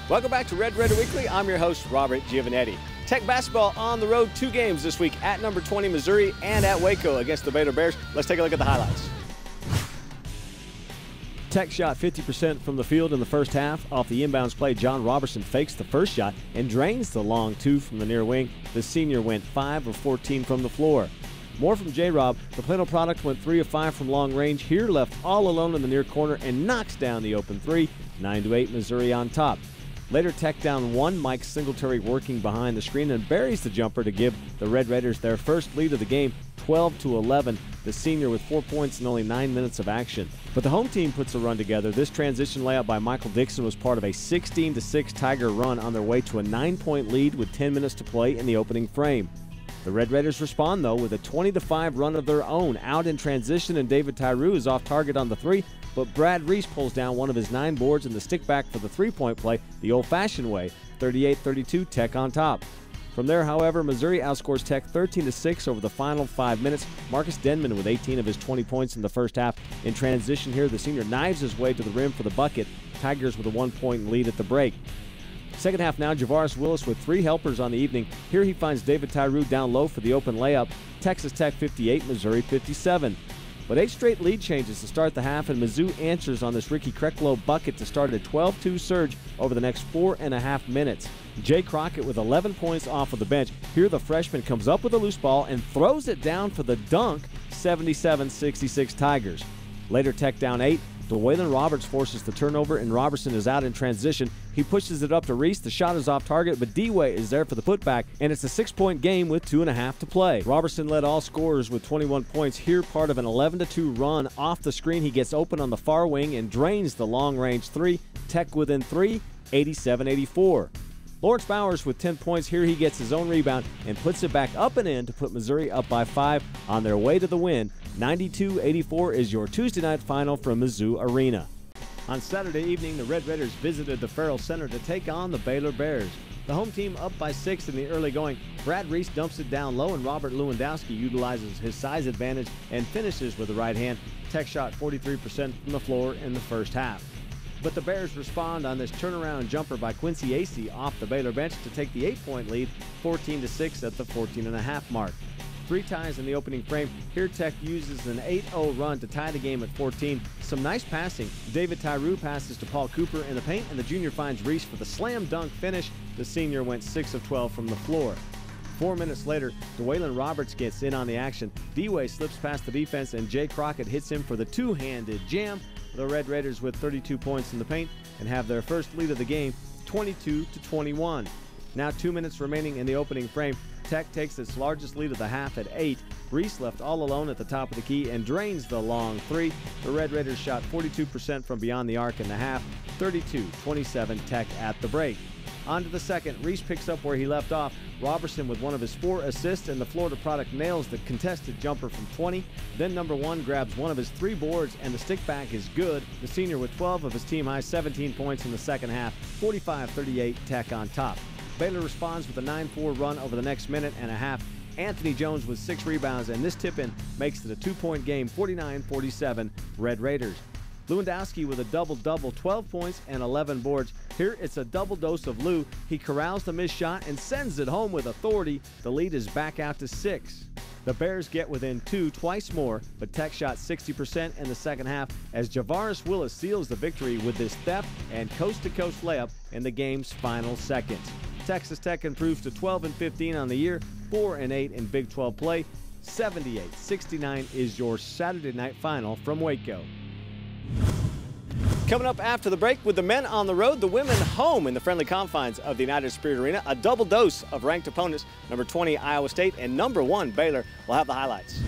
Welcome back to Red Raider Weekly. I'm your host, Robert Giovanetti. Tech basketball on the road, 2 games this week at number 20 Missouri and at Waco against the Baylor Bears. Let's take a look at the highlights. Tech shot 50% from the field in the first half. Off the inbounds play, John Robertson fakes the first shot and drains the long 2 from the near wing. The senior went 5 of 14 from the floor. More from J-Rob. The Plano product went 3 of 5 from long range. Here left all alone in the near corner and knocks down the open 3. 9-8 Missouri on top. Later, Tech down 1. Mike Singletary working behind the screen and buries the jumper to give the Red Raiders their first lead of the game, 12-11. The senior with 4 points in only 9 minutes of action. But the home team puts a run together. This transition layup by Michael Dixon was part of a 16-6 Tiger run on their way to a 9-point lead with 10 minutes to play in the opening frame. The Red Raiders respond, though, with a 20-5 run of their own. Out in transition, and David Tyree is off target on the 3, but Brad Reese pulls down one of his 9 boards in the stick back for the 3-point play the old-fashioned way, 38-32, Tech on top. From there, however, Missouri outscores Tech 13-6 over the final 5 minutes. Marcus Denman with 18 of his 20 points in the first half. In transition here, the senior knives his way to the rim for the bucket. Tigers with a 1-point lead at the break. Second half now, Javaris Willis with 3 helpers on the evening. Here he finds David Tyree down low for the open layup. Texas Tech 58, Missouri 57. But 8 straight lead changes to start the half, and Mizzou answers on this Ricky Krecklow bucket to start a 12-2 surge over the next 4.5 minutes. Jay Crockett with 11 points off of the bench. Here the freshman comes up with a loose ball and throws it down for the dunk, 77-66 Tigers. Later, Tech down 8. DeWaylen Roberts forces the turnover, and Robertson is out in transition. He pushes it up to Reese. The shot is off target, but D-Way is there for the putback, and it's a 6-point game with 2.5 to play. Robertson led all scorers with 21 points. Here, part of an 11-2 run. Off the screen, he gets open on the far wing and drains the long-range 3. Tech within 3, 87-84. Lawrence Bowers with 10 points. Here he gets his own rebound and puts it back up and in to put Missouri up by 5 on their way to the win. 92-84 is your Tuesday night final from Mizzou Arena. On Saturday evening, the Red Raiders visited the Farrell Center to take on the Baylor Bears. The home team up by 6 in the early going. Brad Reese dumps it down low, and Robert Lewandowski utilizes his size advantage and finishes with the right hand. Tech shot 43% from the floor in the first half. But the Bears respond on this turnaround jumper by Quincy Acey off the Baylor bench to take the 8-point lead, 14-6 at the 14.5 mark. 3 ties in the opening frame. Here Tech uses an 8-0 run to tie the game at 14. Some nice passing. David Tyree passes to Paul Cooper in the paint, and the junior finds Reese for the slam dunk finish. The senior went 6 of 12 from the floor. 4 minutes later, DeWaylen Roberts gets in on the action. D-Way slips past the defense, and Jay Crockett hits him for the 2-handed jam. The Red Raiders with 32 points in the paint and have their first lead of the game, 22-21. Now 2 minutes remaining in the opening frame. Tech takes its largest lead of the half at 8. Reese left all alone at the top of the key and drains the long 3. The Red Raiders shot 42% from beyond the arc in the half, 32-27 Tech at the break. On to the second. Reese picks up where he left off. Robertson with one of his 4 assists, and the Florida product nails the contested jumper from 20. Then number 1 grabs one of his 3 boards, and the stick back is good. The senior with 12 of his team high 17 points in the second half, 45-38 Tech on top. Baylor responds with a 9-4 run over the next minute and a half. Anthony Jones with 6 rebounds, and this tip-in makes it a 2-point game, 49-47 Red Raiders. Lewandowski with a double-double, 12 points and 11 boards. Here it's a double dose of Lou. He corrals the missed shot and sends it home with authority. The lead is back out to 6. The Bears get within 2 twice more, but Tech shot 60% in the second half as Javaris Willis seals the victory with this theft and coast-to-coast layup in the game's final seconds. Texas Tech improves to 12-15 on the year, 4-8 in Big 12 play. 78-69 is your Saturday night final from Waco. Coming up after the break, with the men on the road, the women home in the friendly confines of the United Spirit Arena. A double dose of ranked opponents, number 20 Iowa State and number 1 Baylor. We'll have the highlights.